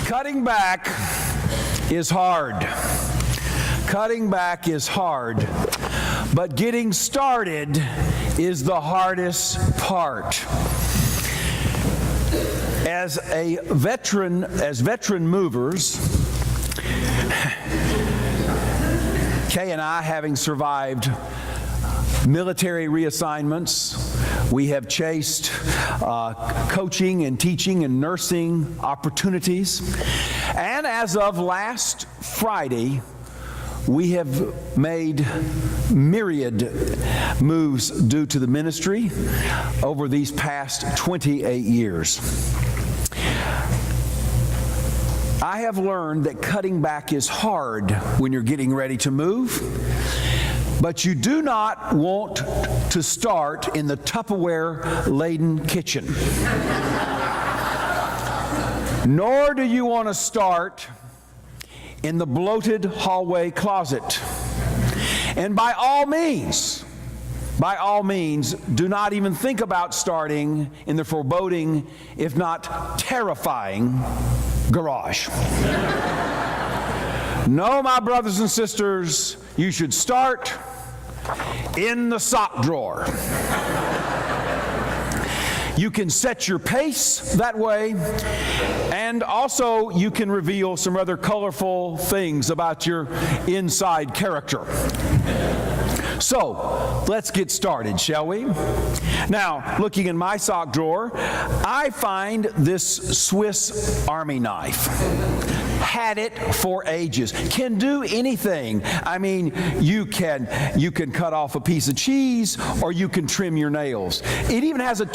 Cutting back is hard. Cutting back is hard. But getting started is the hardest part. As veteran movers, Kay and I, having survived military reassignments, we have chased coaching and teaching and nursing opportunities. And as of last Friday, we have made myriad moves due to the ministry over these past 28 years. I have learned that cutting back is hard when you're getting ready to move, but you do not want to start in the Tupperware-laden kitchen. Nor do you want to start in the bloated hallway closet. And by all means, do not even think about starting in the foreboding, if not terrifying, garage. No, my brothers and sisters, you should start in the sock drawer. You can set your pace that way, and also you can reveal some rather colorful things about your inside character. So, let's get started, shall we? Now, looking in my sock drawer, I find this Swiss Army knife. Had it for ages. Can do anything. I mean, you can cut off a piece of cheese, or you can trim your nails. It even has a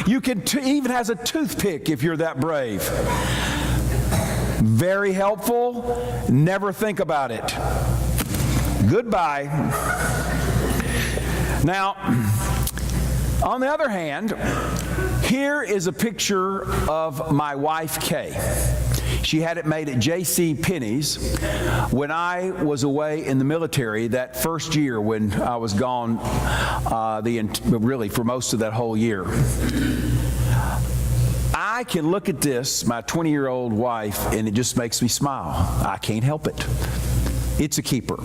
even has a toothpick if you're that brave. Very helpful. Never think about it. Goodbye. Now, on the other hand, here is a picture of my wife, Kay. She had it made at J.C. Penney's when I was away in the military that first year when I was gone, really for most of that whole year. I can look at this, my 20-year-old wife, and it just makes me smile. I can't help it. It's a keeper.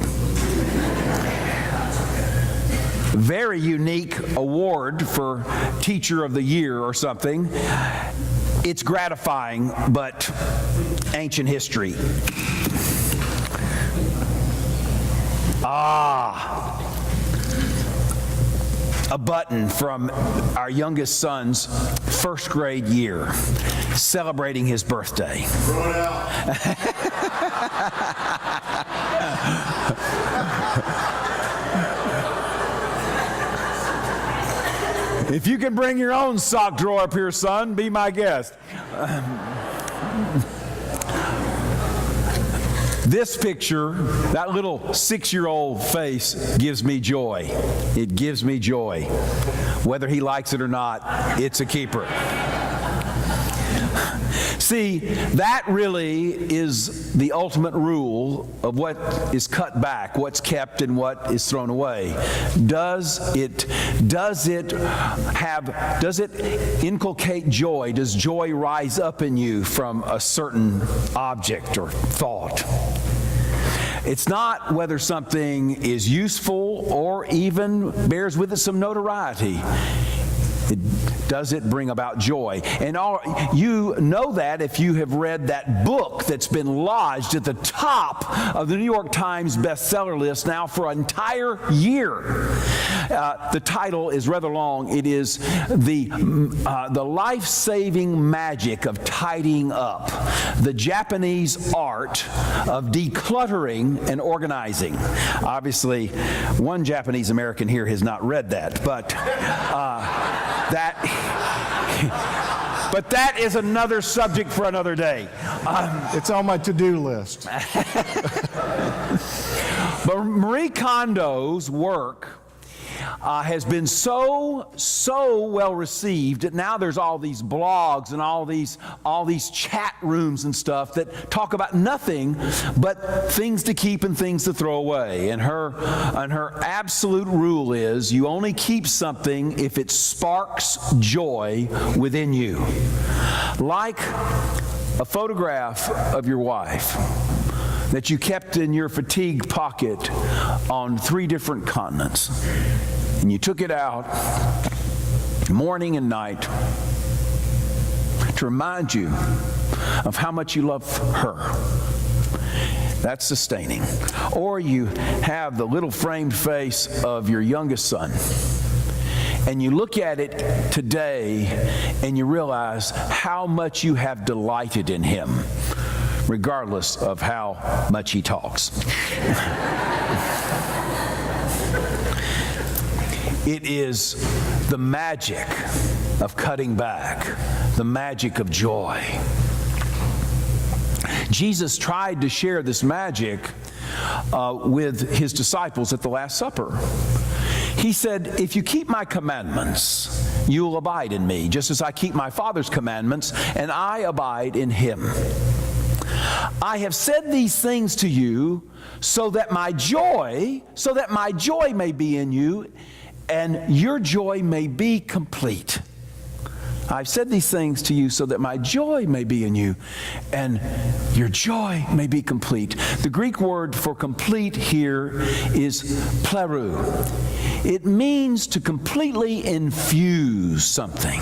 Very unique award for Teacher of the Year or something. It's gratifying, but ancient history. A button from our youngest son's first grade year, celebrating his birthday. Throw it out. If you can bring your own sock drawer up here, son, be my guest. This picture, that little 6-year-old face, gives me joy. It gives me joy. Whether he likes it or not, it's a keeper. See, that really is the ultimate rule of what is cut back, what's kept and what is thrown away. Does it inculcate joy? Does joy rise up in you from a certain object or thought? It's not whether something is useful or even bears with it some notoriety. Does it bring about joy? And you know that if you have read that book that's been lodged at the top of the New York Times bestseller list now for an entire year. The title is rather long. It is the life-saving magic of tidying up, the Japanese art of decluttering and organizing. Obviously, one Japanese American here has not read that, but that is another subject for another day. It's on my to-do list. But Marie Kondo's work has been so well received that now there's all these blogs and all these chat rooms and stuff that talk about nothing but things to keep and things to throw away. And her absolute rule is you only keep something if it sparks joy within you. Like a photograph of your wife that you kept in your fatigue pocket on 3 different continents. And you took it out morning and night to remind you of how much you love her. That's sustaining. Or you have the little framed face of your youngest son, and you look at it today and you realize how much you have delighted in him, regardless of how much he talks. It is the magic of cutting back, the magic of joy. Jesus tried to share this magic with his disciples at the Last Supper. He said, if you keep my commandments, you will abide in me, just as I keep my Father's commandments, and I abide in him. I have said these things to you so that my joy may be in you, and your joy may be complete. I've said these things to you so that my joy may be in you, and your joy may be complete. The Greek word for complete here is plerou. It means to completely infuse something.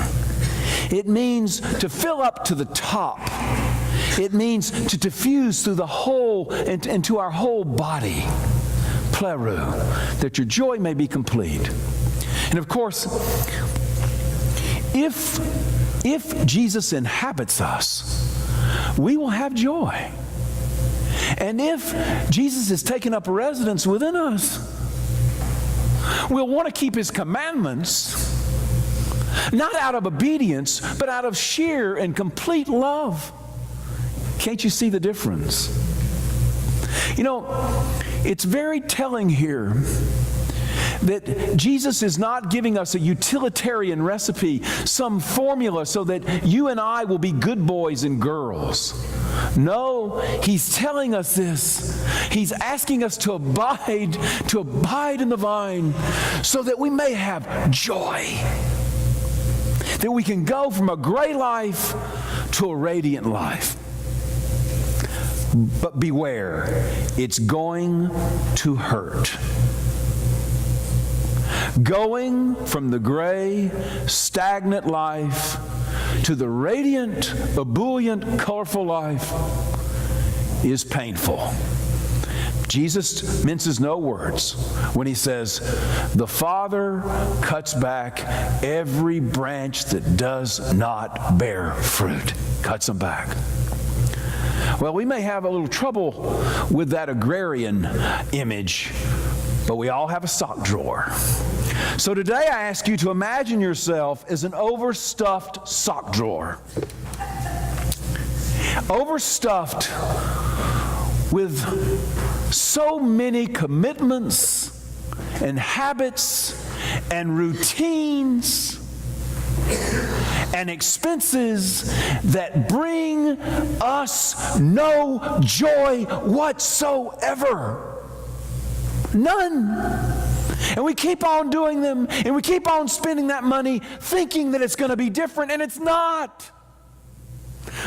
It means to fill up to the top. It means to diffuse through the whole, into our whole body. Plerou, that your joy may be complete. And of course, if Jesus inhabits us, we will have joy. And if Jesus has taken up residence within us, we'll want to keep his commandments, not out of obedience, but out of sheer and complete love. Can't you see the difference? You know, it's very telling here that Jesus is not giving us a utilitarian recipe, some formula so that you and I will be good boys and girls. No, he's telling us this. He's asking us to abide in the vine so that we may have joy. That we can go from a gray life to a radiant life. But beware, it's going to hurt. Going from the gray, stagnant life to the radiant, ebullient, colorful life is painful. Jesus minces no words when he says, the Father cuts back every branch that does not bear fruit. Cuts them back. Well, we may have a little trouble with that agrarian image, but we all have a sock drawer. So today I ask you to imagine yourself as an overstuffed sock drawer. Overstuffed with so many commitments and habits and routines and expenses that bring us no joy whatsoever. None. And we keep on doing them, and we keep on spending that money thinking that it's going to be different, and it's not.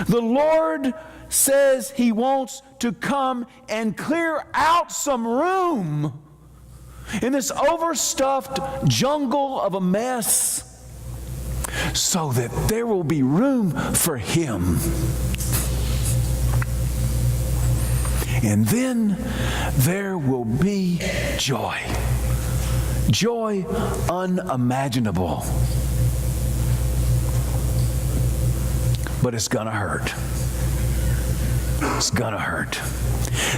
The Lord says he wants to come and clear out some room in this overstuffed jungle of a mess so that there will be room for him. And then there will be joy. Joy unimaginable. But it's going to hurt. It's going to hurt.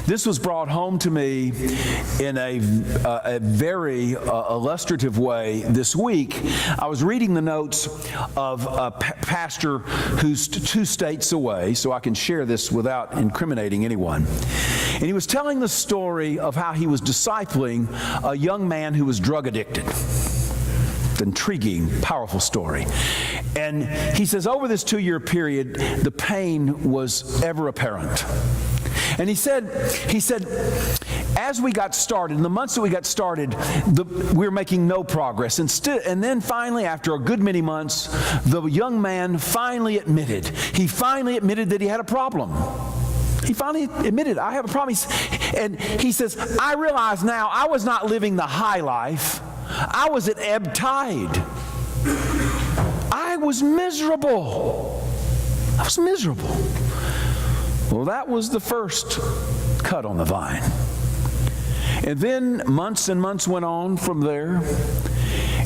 This was brought home to me in a very illustrative way this week. I was reading the notes of a pastor who's 2 states away, so I can share this without incriminating anyone. And he was telling the story of how he was discipling a young man who was drug addicted. Intriguing, powerful story. And he says over this 2-year period, the pain was ever apparent. And he said, as we got started, in the months that we got started, we were making no progress. And then finally, after a good many months, the young man finally admitted. He finally admitted that he had a problem. He finally admitted, I have a problem. And he says, I realize now I was not living the high life. I was at ebb tide. I was miserable. I was miserable. Well, that was the first cut on the vine. And then months and months went on from there,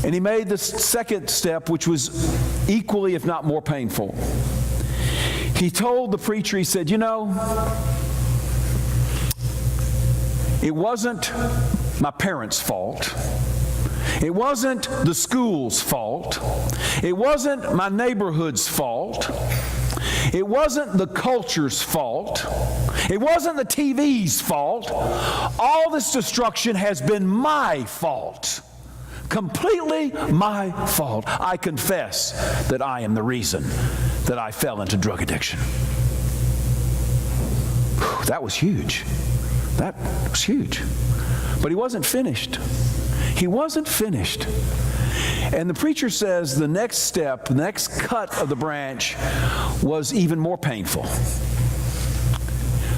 and he made the second step, which was equally, if not more painful. He told the preacher, he said, you know, it wasn't my parents' fault. It wasn't the school's fault. It wasn't my neighborhood's fault. It wasn't the culture's fault. It wasn't the TV's fault. All this destruction has been my fault. Completely my fault. I confess that I am the reason that I fell into drug addiction. Whew, that was huge. That was huge. But he wasn't finished. He wasn't finished. And the preacher says the next step, the next cut of the branch was even more painful.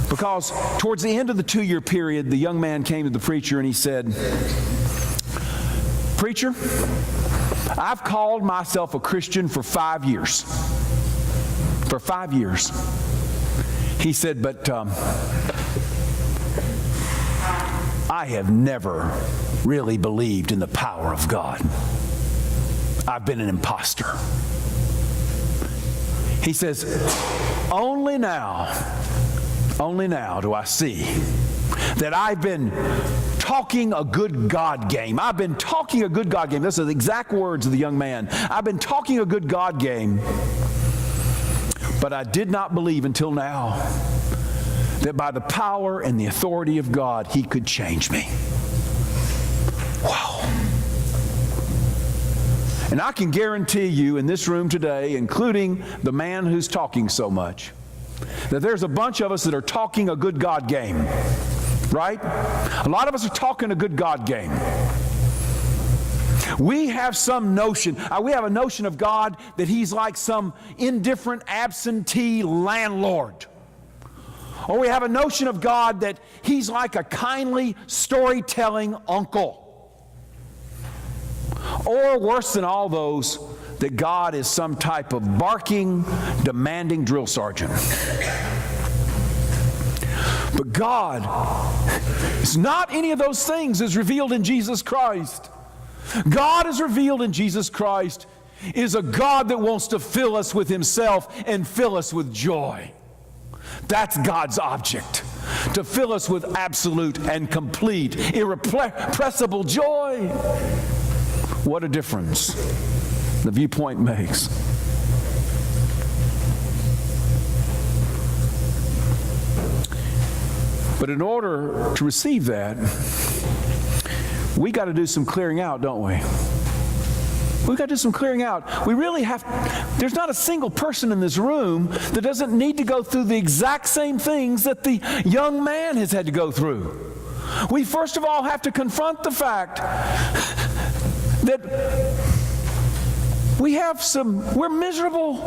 Because towards the end of the 2-year period, the young man came to the preacher and he said, Preacher, I've called myself a Christian for 5 years. For 5 years. He said, but I have never really believed in the power of God. I've been an imposter. He says, only now do I see that I've been talking a good God game. I've been talking a good God game. Those are the exact words of the young man. I've been talking a good God game, but I did not believe until now that by the power and the authority of God, He could change me. Wow. And I can guarantee you in this room today, including the man who's talking so much, that there's a bunch of us that are talking a good God game, right? A lot of us are talking a good God game. We have some notion, we have a notion of God that He's like some indifferent absentee landlord. Or we have a notion of God that He's like a kindly storytelling uncle. Or worse than all those, that God is some type of barking, demanding drill sergeant. But God is not any of those things as revealed in Jesus Christ. God is revealed in Jesus Christ is a God that wants to fill us with Himself and fill us with joy. That's God's object, to fill us with absolute and complete, irrepressible joy. What a difference the viewpoint makes. But in order to receive that, we got to do some clearing out, don't we? We've got to do some clearing out. We really have, there's not a single person in this room that doesn't need to go through the exact same things that the young man has had to go through. We first of all have to confront the fact that we're miserable,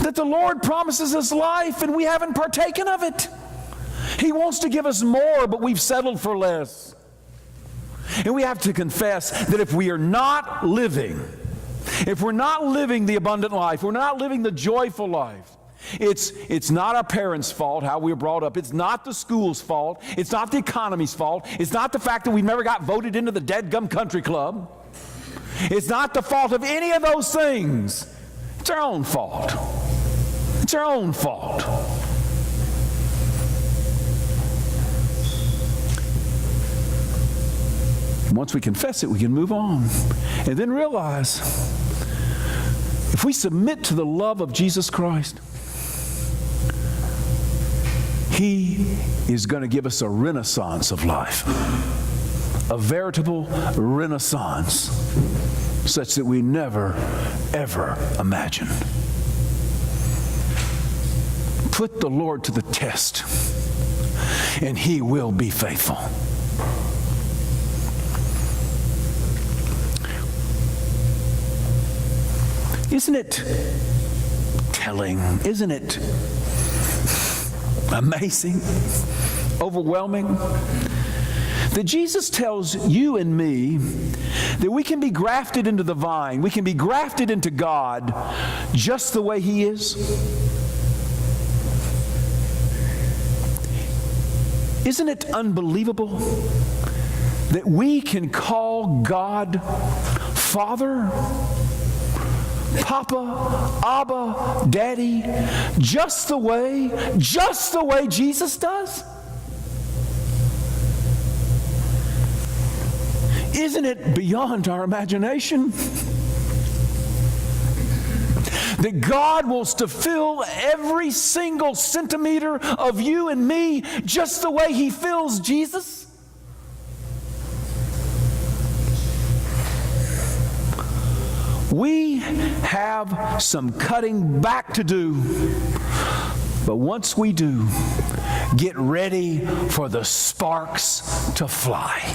that the Lord promises us life and we haven't partaken of it. He wants to give us more, but we've settled for less. And we have to confess that if we are not living, the abundant life, we're not living the joyful life, it's not our parents' fault, how we were brought up. It's not the school's fault. It's not the economy's fault. It's not the fact that we never got voted into the Dadgum Country Club. It's not the fault of any of those things. It's our own fault. It's our own fault. Once we confess it, we can move on. And then realize, if we submit to the love of Jesus Christ, He is going to give us a renaissance of life. A veritable renaissance, such that we never, ever imagined. Put the Lord to the test. and He will be faithful. Isn't it telling? Isn't it amazing? Overwhelming? That Jesus tells you and me that we can be grafted into the vine, we can be grafted into God just the way He is. Isn't it unbelievable that we can call God Father, Papa, Abba, Daddy, just the way Jesus does? Isn't it beyond our imagination? That God wants to fill every single centimeter of you and me just the way He fills Jesus? We have some cutting back to do, but once we do, get ready for the sparks to fly.